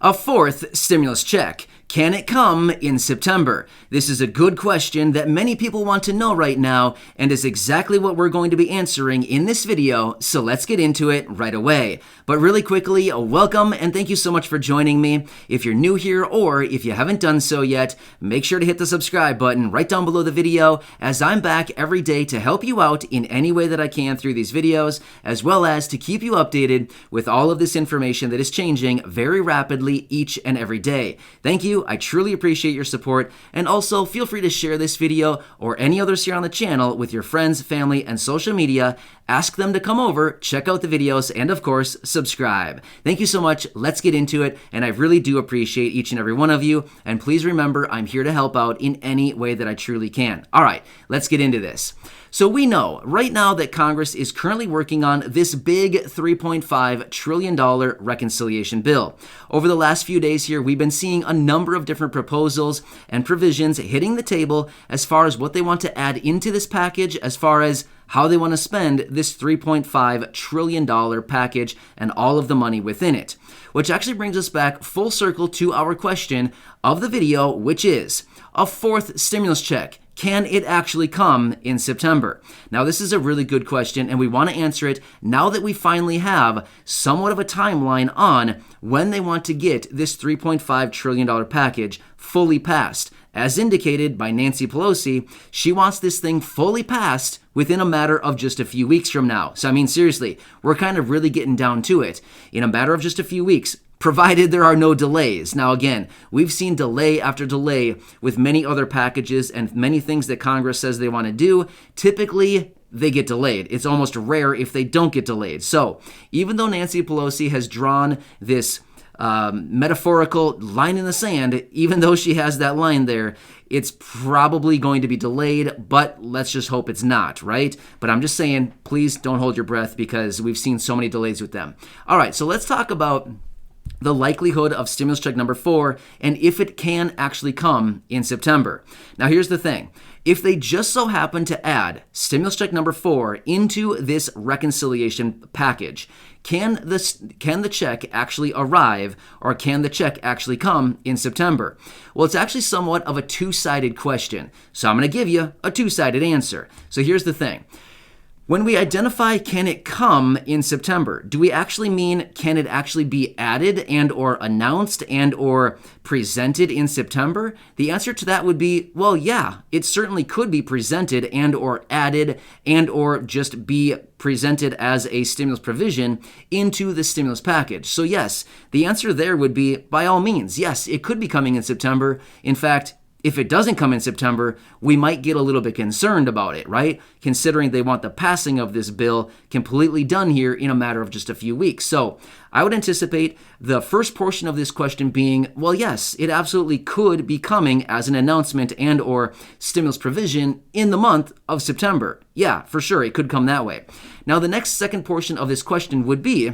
A fourth stimulus check. Can it come in September? This is a good question that many people want to know right now and is exactly what we're going to be answering in this video, so let's get into it right away. But really quickly, welcome and thank you so much for joining me. If you're new here or if you haven't done so yet, make sure to hit the subscribe button right down below the video as I'm back every day to help you out in any way that I can through these videos, as well as to keep you updated with all of this information that is changing very rapidly each and every day. Thank you. I truly appreciate your support, and also feel free to share this video or any others here on the channel with your friends, family, and social media. Ask them to come over, check out the videos, and of course, subscribe. Thank you so much. Let's get into it, and I really do appreciate each and every one of you, and please remember, I'm here to help out in any way that I truly can. All right, let's get into this. So we know right now that Congress is currently working on this big $3.5 trillion reconciliation bill. Over the last few days here, we've been seeing a number of different proposals and provisions hitting the table as far as what they want to add into this package, as far as how they want to spend this $3.5 trillion package and all of the money within it. Which actually brings us back full circle to our question of the video, which is a fourth stimulus check. Can it actually come in September? Now, this is a really good question, and we want to answer it now that we finally have somewhat of a timeline on when they want to get this $3.5 trillion package fully passed. As indicated by Nancy Pelosi, she wants this thing fully passed within a matter of just a few weeks from now. So, I mean, seriously, we're kind of really getting down to it. In a matter of just a few weeks, provided there are no delays. Now, again, we've seen delay after delay with many other packages and many things that Congress says they want to do. Typically, they get delayed. It's almost rare if they don't get delayed. So, even though Nancy Pelosi has drawn this metaphorical line in the sand, even though she has that line there, it's probably going to be delayed, but let's just hope it's not, right? But I'm just saying, please don't hold your breath because we've seen so many delays with them. All right, so let's talk about the likelihood of stimulus check number 4 and if it can actually come in September. Now, here's the thing. If they just so happen to add stimulus check number 4 into this reconciliation package, can the check actually arrive, or can the check actually come in September? Well, it's actually somewhat of a two-sided question. So I'm going to give you a two-sided answer. So here's the thing. When we identify can it come in September, do we actually mean can it actually be added and or announced and or presented in September? The answer to that would be, well, yeah, it certainly could be presented and or added and or just be presented as a stimulus provision into the stimulus package. So yes, the answer there would be, by all means, yes, it could be coming in September. In fact, if it doesn't come in September, we might get a little bit concerned about it, right? Considering they want the passing of this bill completely done here in a matter of just a few weeks. So I would anticipate the first portion of this question being, well, yes, it absolutely could be coming as an announcement and or stimulus provision in the month of September. Yeah, for sure, it could come that way. Now, the next second portion of this question would be,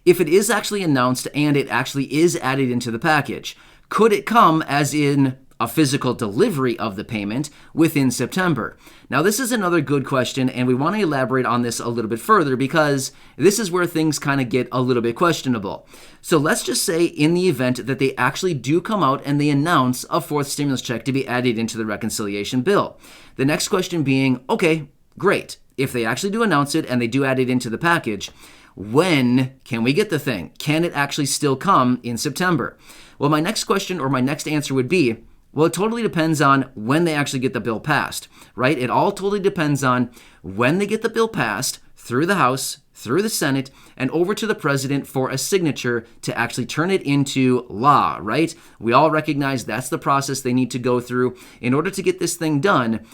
if it is actually announced and it actually is added into the package, could it come as in a physical delivery of the payment within September? Now, this is another good question, and we want to elaborate on this a little bit further because this is where things kind of get a little bit questionable. So let's just say in the event that they actually do come out and they announce a fourth stimulus check to be added into the reconciliation bill. The next question being, okay, great. If they actually do announce it and they do add it into the package, when can we get the thing? Can it actually still come in September? Well, my next question or my next answer would be, well, it totally depends on when they actually get the bill passed, right? It all totally depends on when they get the bill passed through the House, through the Senate, and over to the president for a signature to actually turn it into law, right? We all recognize that's the process they need to go through in order to get this thing done.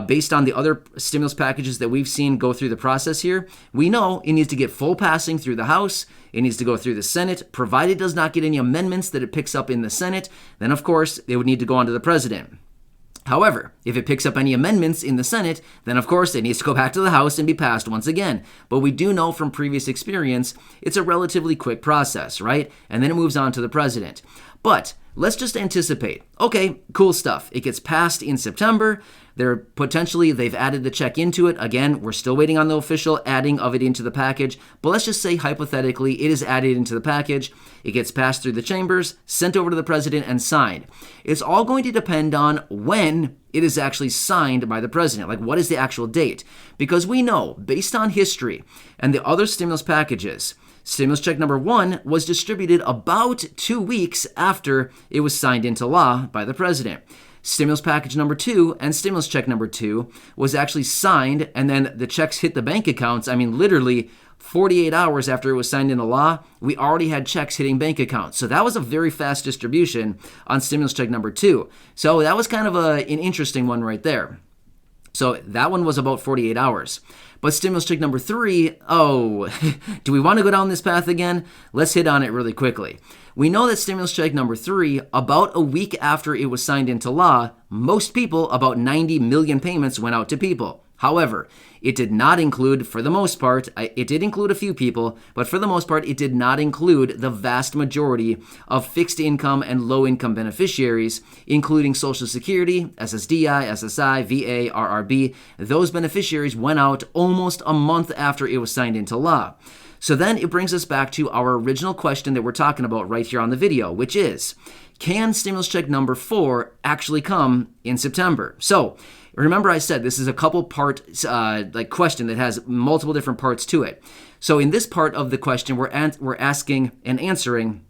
Based on the other stimulus packages that we've seen go through the process here, we know it needs to get full passing through the House. It needs to go through the Senate. Provided it does not get any amendments that it picks up in the Senate, then of course it would need to go on to the president. However, if it picks up any amendments in the Senate, then of course it needs to go back to the House and be passed once again. But we do know from previous experience, it's a relatively quick process, right? And then it moves on to the president. But let's just anticipate. Okay, cool stuff. It gets passed in September. They've added the check into it. Again, we're still waiting on the official adding of it into the package. But let's just say hypothetically it is added into the package. It gets passed through the chambers, sent over to the president, and signed. It's all going to depend on when it is actually signed by the president. Like, what is the actual date? Because we know, based on history and the other stimulus packages, stimulus check number 1 was distributed about 2 weeks after it was signed into law by the president. Stimulus package number 2 and stimulus check number 2 was actually signed, and then the checks hit the bank accounts. I mean, literally 48 hours after it was signed into law, we already had checks hitting bank accounts. So that was a very fast distribution on stimulus check number 2. So that was kind of an interesting one right there. So that one was about 48 hours. But stimulus check number 3, do we want to go down this path again? Let's hit on it really quickly. We know that stimulus check number 3, about a week after it was signed into law, most people, about 90 million payments went out to people. However, it did not include, for the most part, it did include a few people, but for the most part, it did not include the vast majority of fixed income and low income beneficiaries, including Social Security, SSDI, SSI, VA, RRB. Those beneficiaries went out almost a month after it was signed into law. So then it brings us back to our original question that we're talking about right here on the video, which is, can stimulus check number 4 actually come in September? So remember I said this is a couple part question that has multiple different parts to it. So in this part of the question, we're asking and answering,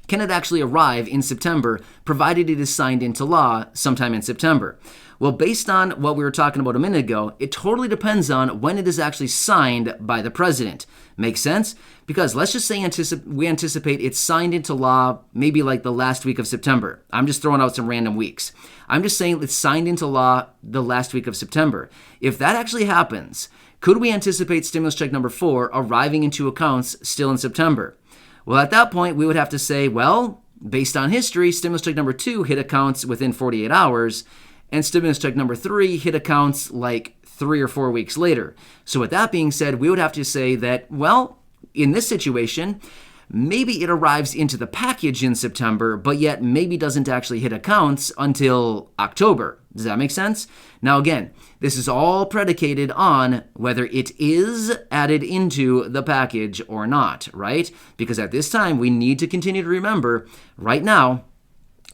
can it actually arrive in September, provided it is signed into law sometime in September? Well, based on what we were talking about a minute ago, it totally depends on when it is actually signed by the president. Makes sense? Because let's just say we anticipate it's signed into law maybe like the last week of September. I'm just throwing out some random weeks. I'm just saying it's signed into law the last week of September. If that actually happens, could we anticipate stimulus check number 4 arriving into accounts still in September? Well, at that point, we would have to say, well, based on history, stimulus check number 2 hit accounts within 48 hours, and stimulus check number 3 hit accounts like 3 or 4 weeks later. So with that being said, we would have to say that, well, in this situation, maybe it arrives into the package in September, but yet maybe doesn't actually hit accounts until October. Does that make sense? Now again, this is all predicated on whether it is added into the package or not, right? Because at this time, we need to continue to remember, right now,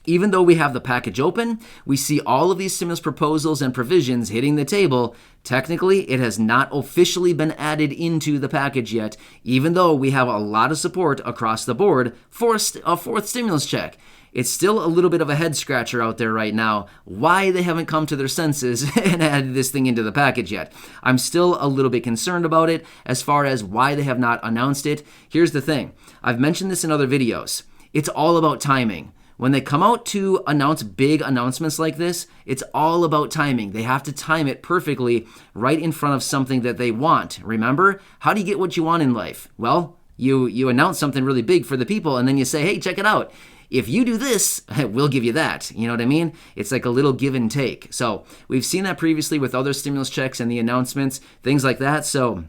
even though we have the package open, we see all of these stimulus proposals and provisions hitting the table. Technically, it has not officially been added into the package yet, even though we have a lot of support across the board for a fourth stimulus check. It's still a little bit of a head scratcher out there right now why they haven't come to their senses and added this thing into the package yet. I'm still a little bit concerned about it as far as why they have not announced it. Here's the thing. I've mentioned this in other videos. It's all about timing. When they come out to announce big announcements like this, it's all about timing. They have to time it perfectly right in front of something that they want. Remember? How do you get what you want in life? Well, you announce something really big for the people, and then you say, hey, check it out. If you do this, we'll give you that. You know what I mean? It's like a little give and take. So we've seen that previously with other stimulus checks and the announcements, things like that. So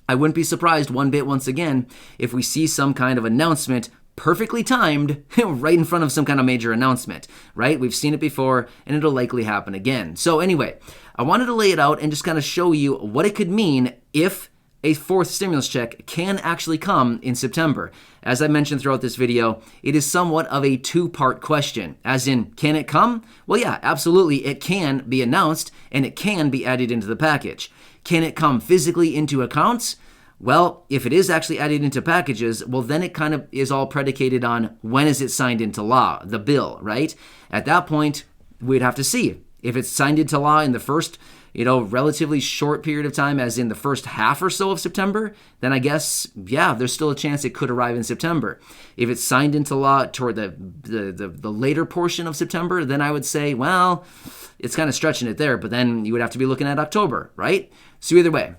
I wouldn't be surprised one bit once again if we see some kind of announcement perfectly timed right in front of some kind of major announcement, right? We've seen it before, and it'll likely happen again. So anyway, I wanted to lay it out and just kind of show you what it could mean if a fourth stimulus check can actually come in September. As I mentioned throughout this video, it is somewhat of a two-part question, as in, can it come? Well, yeah, absolutely, it can be announced, and it can be added into the package. Can it come physically into accounts? Well, if it is actually added into packages, well, then it kind of is all predicated on when is it signed into law, the bill, right? At that point, we'd have to see. If it's signed into law in the first, relatively short period of time, as in the first half or so of September, then I guess, yeah, there's still a chance it could arrive in September. If it's signed into law toward the later portion of September, then I would say, well, it's kind of stretching it there, but then you would have to be looking at October, right? So either way,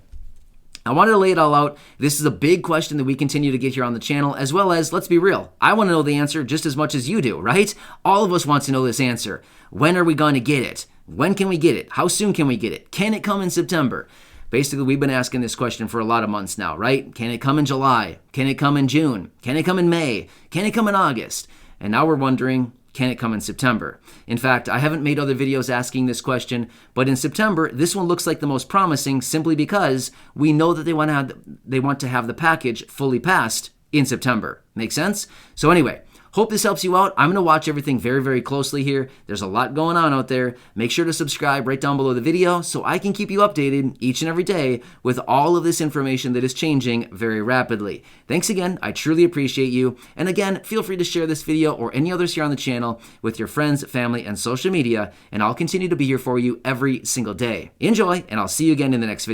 I wanted to lay it all out. This is a big question that we continue to get here on the channel, as well as, let's be real, I want to know the answer just as much as you do, right? All of us want to know this answer. When are we going to get it? When can we get it? How soon can we get it? Can it come in September? Basically, we've been asking this question for a lot of months now, right? Can it come in July? Can it come in June? Can it come in May? Can it come in August? And now we're wondering, can it come in September? In fact, I haven't made other videos asking this question, but in September, this one looks like the most promising simply because we know that they want to have the package fully passed in September. Make sense? So anyway, hope this helps you out. I'm going to watch everything very, very closely here. There's a lot going on out there. Make sure to subscribe right down below the video so I can keep you updated each and every day with all of this information that is changing very rapidly. Thanks again. I truly appreciate you. And again, feel free to share this video or any others here on the channel with your friends, family, and social media, and I'll continue to be here for you every single day. Enjoy, and I'll see you again in the next video.